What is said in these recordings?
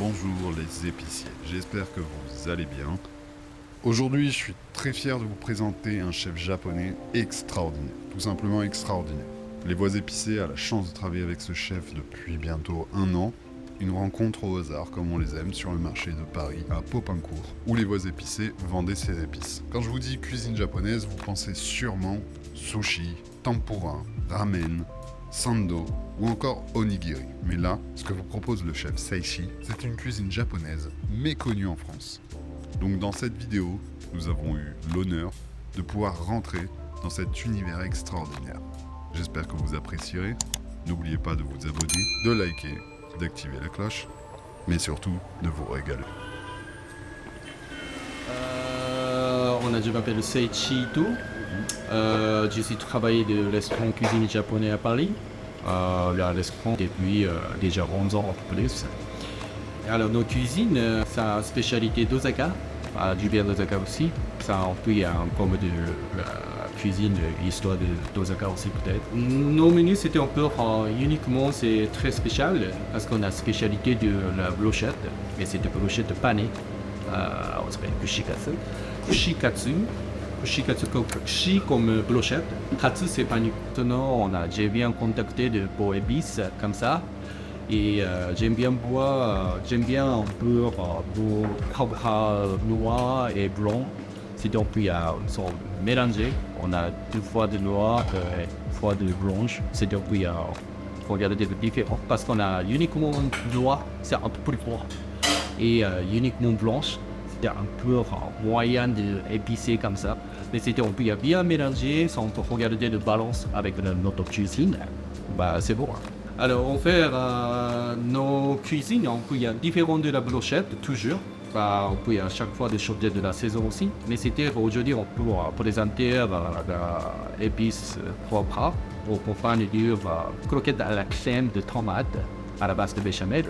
Bonjour les épiciers, j'espère que vous allez bien. Aujourd'hui, je suis très fier de vous présenter un chef japonais extraordinaire, tout simplement extraordinaire. Les Voix épicées a la chance de travailler avec ce chef depuis bientôt 1 an. Une rencontre au hasard, comme on les aime, sur le marché de Paris, à Popincourt, où les Voix épicées vendaient ses épices. Quand je vous dis cuisine japonaise, vous pensez sûrement sushi, tempura, ramen, sando ou encore onigiri. Mais là, ce que vous propose le chef Seishi, c'est une cuisine japonaise méconnue en France. Donc dans cette vidéo, nous avons eu l'honneur de pouvoir rentrer dans cet univers extraordinaire. J'espère que vous apprécierez. N'oubliez pas de vous abonner, de liker, d'activer la cloche, mais surtout de vous régaler. Je m'appelle Seiichi Ito. Je suis travaillé de restaurant cuisine japonais à Paris. Le restaurant depuis déjà 11 ans en plus. Alors nos cuisines, sa spécialité d'Osaka, du bien d'Osaka aussi. Ça en plus un comme de la cuisine, histoire d'Osaka aussi peut-être. Nos menus c'était un peu uniquement, c'est très spécial parce qu'on a spécialité de la brochette, mais c'est de brochette panée. On s'appelle kushikatsu. Kushikatsu comme brochette. Katsu c'est pané. Maintenant j'ai bien contacté de pour épices comme ça. Et j'aime bien un peu noir et blanc. C'est donc il y a une sorte mélangé. On a 2 fois de noir et 1 fois de blanche. C'est donc il y a, faut regarder des différents parce qu'on a uniquement noir, c'est un peu plus fort, et uniquement blanche, c'était un peu moyen d'épicé comme ça. Mais c'était on peut bien mélanger, ça on peut regarder de balance avec notre cuisine. C'est bon. Alors on fait nos cuisines, on peut y a différents de la brochette toujours. On peut à chaque fois des choses de la saison aussi. Mais c'était aujourd'hui on peut présenter l'épice propre. On peut faire une croquette à la crème de tomate à la base de béchamel.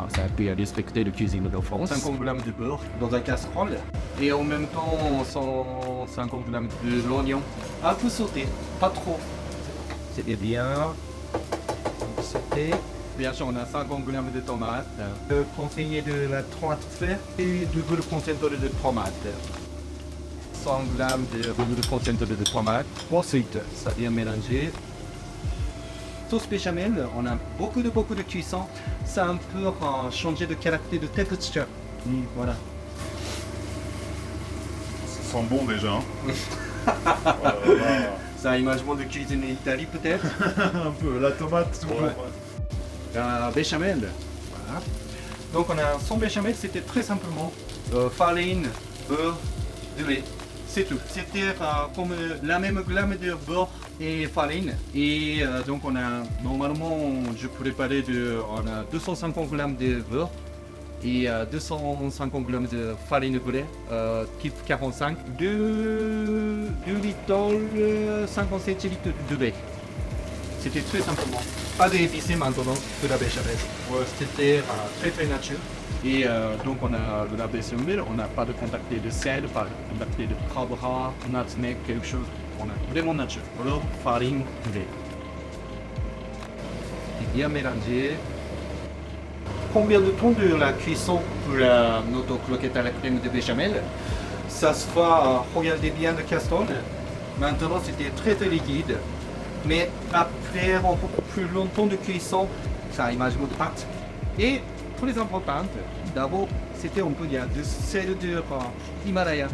Ça peut respecter la cuisine de France. 50 g de beurre dans un casserole. Et en même temps 150 g de l'oignon. Un peu sauté, pas trop. C'est bien. Sauté. Bien sûr, on a 50 g de tomates. Le conseiller de la tomate verte et du beurre concentré de tomate. 100 g de beurre concentré de tomate. Ensuite, ça vient mélanger. Sauce béchamel, on a beaucoup de cuisson. Ça a un peu changé de caractère de texture. Voilà. Ça sent bon déjà. C'est un imagement de cuisine en Italie peut-être. Un peu, la tomate tout ouais. Béchamel. Voilà. Donc on a son béchamel, c'était très simplement farine, beurre, du lait. C'est tout. C'était comme la même gamme de beurre et farine. Et donc on a normalement, je préparais on a 250 g de beurre et 250 g de farine brûlée type 45, 2 litres, 50 centilitres de lait. C'était très simplement. Pas d'épicé maintenant que la béchamel. Ouais. C'était très nature. Et donc on a de la béchamel, on n'a pas de contacté de sel, pas de contacté de carburant, nutmeg, quelque chose. On a vraiment nature. Alors farine, lait. Et bien mélangé. Combien de temps de la cuisson pour notre croquette à la crème de béchamel? Ça se fait, regardez bien le casserole. Maintenant c'était très liquide. Mais après un peu plus longtemps de cuisson, ça a image de pâte. Et très importante, d'abord c'était on peut dire de sel de Himalaya,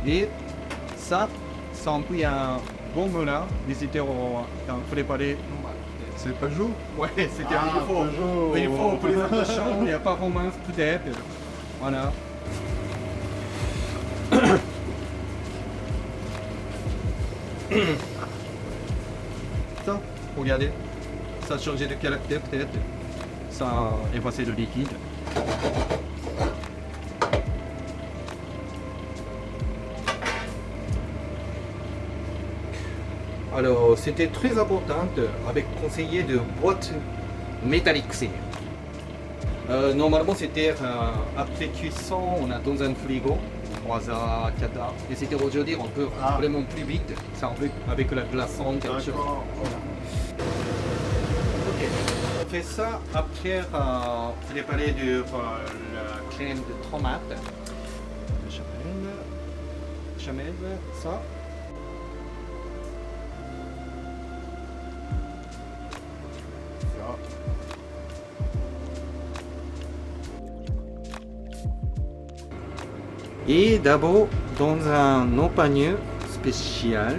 et ça on peut y a un bon moulin, mais c'était préparé. C'est pas jour? Ouais, c'était un niveau. Il faut présentation, il n'y a pas romance peut-être. Voilà. Ça, regardez, ça a changé de caractère peut-être, ça a effacé le liquide. Alors c'était très important avec conseiller de boîte métallique. Normalement c'était après cuisson, on a dans un frigo. 3 à 4 heures. Et c'était aujourd'hui, on peut vraiment plus vite, ça avec la glaçon, quelque chose. Voilà. Ok. fait ça après préparer la crème de tomate. Chamel, ça. Et d'abord, dans un autre panier spécial,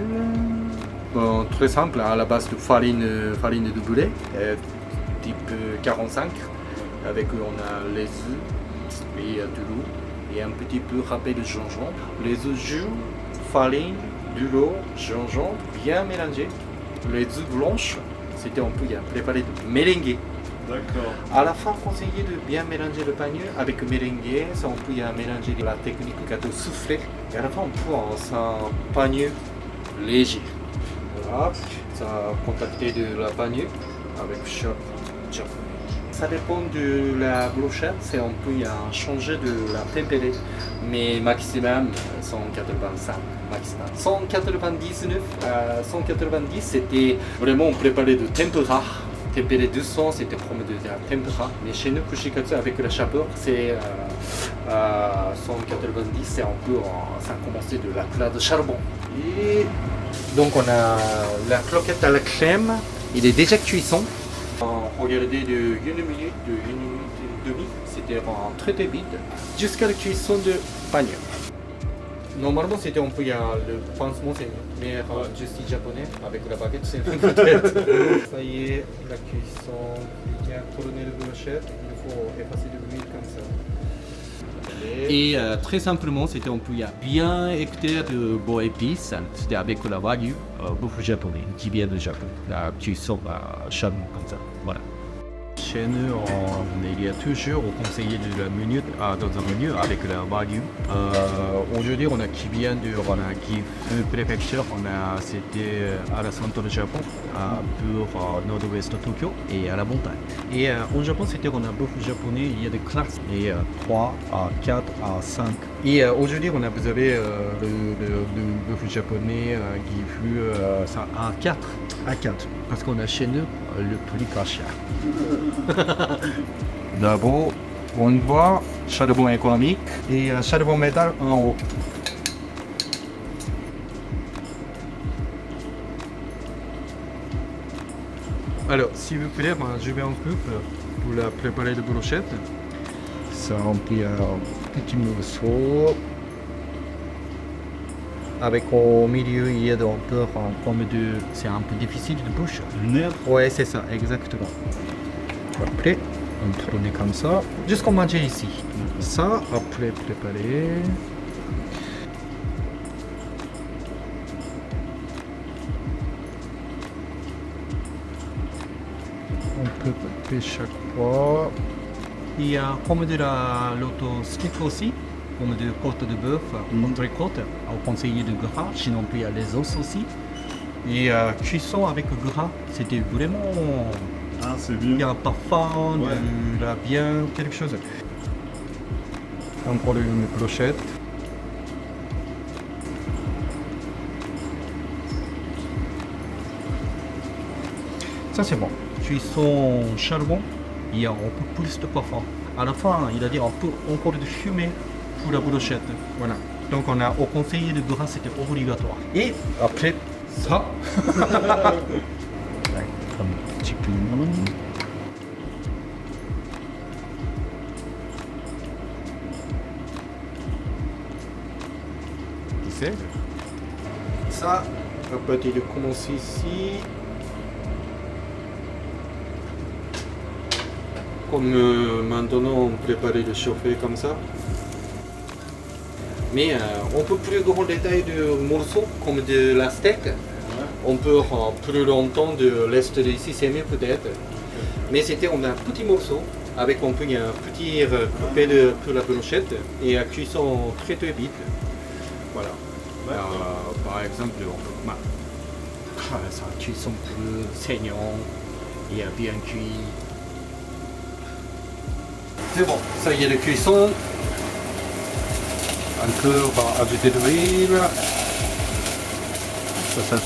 bon, très simple, à la base de farine de blé, type 45. Avec on a les œufs et de l'eau et un petit peu râpé de gingembre. Les œufs jus, farine, de l'eau, gingembre, bien mélangé. Les œufs blanches, c'était on peut préparer de merengue. D'accord. À la fin, conseillé de bien mélanger le panier avec le merengue. Ça, on peut mélanger la technique gâteau soufflé. Et à la fin, on peut un panier léger. Voilà, ça a contacté de la panier avec chef japonais. Ça dépend de la brochette, c'est on peut changer de la tempérée, mais maximum 185 maximum. 199 à 190 c'était vraiment préparé de tempura. Tempéré 200 c'était comme de la tempura, mais chez nous Kushikatsu avec la chapeur c'est 190 c'est un peu ça a commencé de la classe de charbon. Et donc on a la croquette à la crème, il est déjà cuisson. Regardez de 1 minute et demie, c'était très vite, jusqu'à la cuisson de panier. Normalement, c'était on peut le pansement, c'est mieux. Mais je suis japonais, avec la baguette, c'est peut-être. Ça y est, la cuisson, il y a tourné le brochette, il faut effacer le l'huile comme ça. Et très simplement, c'était on peut bien écouter de beaux épices, c'était avec la wagyu, bouffe japonais, qui vient de Japon. La cuisson charbon comme ça, voilà. Chez nous, il y a toujours conseillé de la menu, dans un menu avec la wagyu. Aujourd'hui, on a qui vient de Gifu préfecture, c'était à la centre du Japon, pour nord-ouest de Tokyo et à la montagne. Et au Japon, c'était on a bouffe japonais, il y a des classes, et 3 à 4 à 5. Et aujourd'hui, vous avez le bouffe japonais Gifu à 4. À 4, parce qu'on a chez nous le prix pas cher. D'abord, on voit charbon économique et charbon métal en haut. Alors, s'il vous plaît, je vais en coupe pour la préparer de brochette. Ça remplit un petit morceau. Avec au milieu, il y a donc c'est un peu difficile de bouche. Le nerf. Ouais, c'est ça, exactement. Après, on tourne comme ça, jusqu'à manger ici. Ça, après préparer. On peut préparer chaque fois. Il y a comme de l'auto stick aussi. Comme de côte de bœuf, entrecôte, au conseiller de gras, sinon il y a les os aussi. Et cuisson avec gras, c'était vraiment. Ah, c'est bien. Il y a un parfum, Ouais. de la viande, quelque chose. Encore une brochette. Ça c'est bon. Cuisson charbon, il y a un peu plus de parfum. À la fin, il a dit un peu encore de fumée. Pour la brochette, voilà. Donc on a au conseiller de gras, c'était obligatoire. Et après ça, un petit peu. Ça, à partir de commencer ici. Comme maintenant on prépare de chauffer comme ça. Mais on peut plus grand détail de morceaux comme de la steak. On peut plus longtemps de l'est d'ici, c'est mieux peut-être. Mais c'était on a un petit morceau avec on peut un petit coupé pour la brochette et à cuisson très vite. Voilà. Par exemple, on peut ça cuisson plus saignant et bien cuit. C'est bon, ça y est, la cuisson. Un peu, on va ajouter de l'huile. Ça.